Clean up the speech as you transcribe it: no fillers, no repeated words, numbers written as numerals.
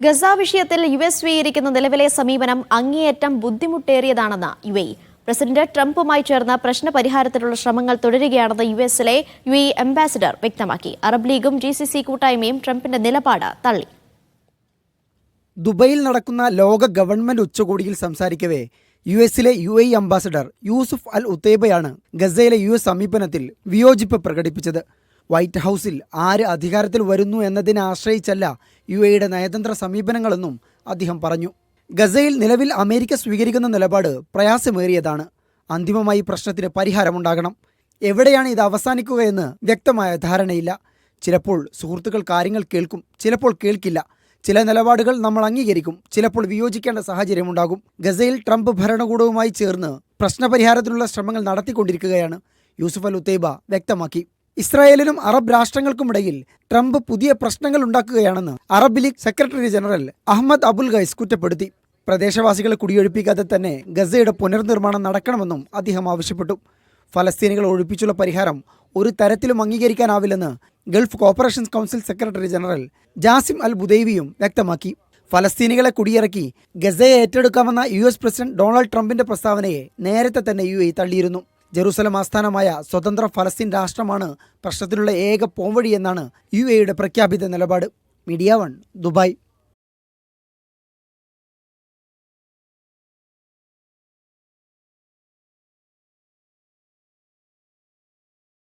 Gaza വിഷയത്തിൽ US സ്വീകരിക്കുന്ന നിലവിലെ സമീപനം അങ്ങേയറ്റം ബുദ്ധിമുട്ടേറിയതാണെന്ന് UAE. പ്രസിഡന്റ് ട്രംപുമായി ചേർന്ന് പ്രശ്നപരിഹാരത്തിനുള്ള ശ്രമങ്ങൾ തുടരുകയാണെന്ന് യുഎസിലെ UAE അംബാസിഡർ വ്യക്തമാക്കി. അറബ് ലീഗും GCC കൂട്ടായ്മയും ട്രംപിന്റെ നിലപാട് തള്ളി. ദുബൈയിൽ നടക്കുന്ന ലോക ഗവൺമെന്റ് ഉച്ചകോടിയിൽ സംസാരിക്കവേ USലെ UAE അംബാസിഡർ യൂസുഫ് അൽ ഉത്തൈബയാണ് ഗസയിലെ US സമീപനത്തിൽ വിയോജിപ്പ് പ്രകടിപ്പിച്ചത്. വൈറ്റ് ഹൗസിൽ ആര് അധികാരത്തിൽ വരുന്നു എന്നതിനെ ആശ്രയിച്ചല്ല UAEയുടെ നയതന്ത്ര സമീപനങ്ങളെന്നും അദ്ദേഹം പറഞ്ഞു. ഗസയിൽ നിലവിൽ അമേരിക്ക സ്വീകരിക്കുന്ന നിലപാട് പ്രയാസമേറിയതാണ്. അന്തിമമായി പ്രശ്നത്തിന് പരിഹാരമുണ്ടാകണം. എവിടെയാണ് ഇത് അവസാനിക്കുകയെന്ന് വ്യക്തമായ ധാരണയില്ല. ചിലപ്പോൾ സുഹൃത്തുക്കൾ കാര്യങ്ങൾ കേൾക്കും, ചിലപ്പോൾ കേൾക്കില്ല. ചില നിലപാടുകൾ നമ്മൾ അംഗീകരിക്കും, ചിലപ്പോൾ വിയോജിക്കേണ്ട സാഹചര്യമുണ്ടാകും. ഗസയിൽ ട്രംപ് ഭരണകൂടവുമായി ചേർന്ന് പ്രശ്നപരിഹാരത്തിനുള്ള ശ്രമങ്ങൾ നടത്തിക്കൊണ്ടിരിക്കുകയാണ് യൂസുഫ് അൽ ഉത്തൈബ വ്യക്തമാക്കി. ഇസ്രായേലിനും അറബ് രാഷ്ട്രങ്ങൾക്കുമിടയിൽ ട്രംപ് പുതിയ പ്രശ്നങ്ങൾ ഉണ്ടാക്കുകയാണെന്ന് Arab League secretary general Ahmed Aboul ഗൈസ് കുറ്റപ്പെടുത്തി. പ്രദേശവാസികളെ കുടിയൊഴിപ്പിക്കാതെ തന്നെ ഗസയുടെ പുനർനിർമ്മാണം നടക്കണമെന്നും അദ്ദേഹം ആവശ്യപ്പെട്ടു. ഫലസ്തീനികളെ ഒഴിപ്പിച്ചുള്ള പരിഹാരം ഒരു തരത്തിലും അംഗീകരിക്കാനാവില്ലെന്ന് Gulf cooperations council secretary general Jasem Al ബുദൈവിയും വ്യക്തമാക്കി. ഫലസ്തീനികളെ കുടിയിറക്കി ഗസയെ ഏറ്റെടുക്കാമെന്ന US പ്രസിഡന്റ് ഡൊണാൾഡ് ട്രംപിന്റെ പ്രസ്താവനയെ നേരത്തെ തന്നെ UAE തള്ളിയിരുന്നു. ജെറൂസലം ആസ്ഥാനമായ സ്വതന്ത്ര ഫലസ്തീൻ രാഷ്ട്രമാണ് പ്രശ്നത്തിനുള്ള ഏക പോംവഴി എന്നാണ് UAEയുടെ പ്രഖ്യാപിത നിലപാട്. Media 1 Dubai.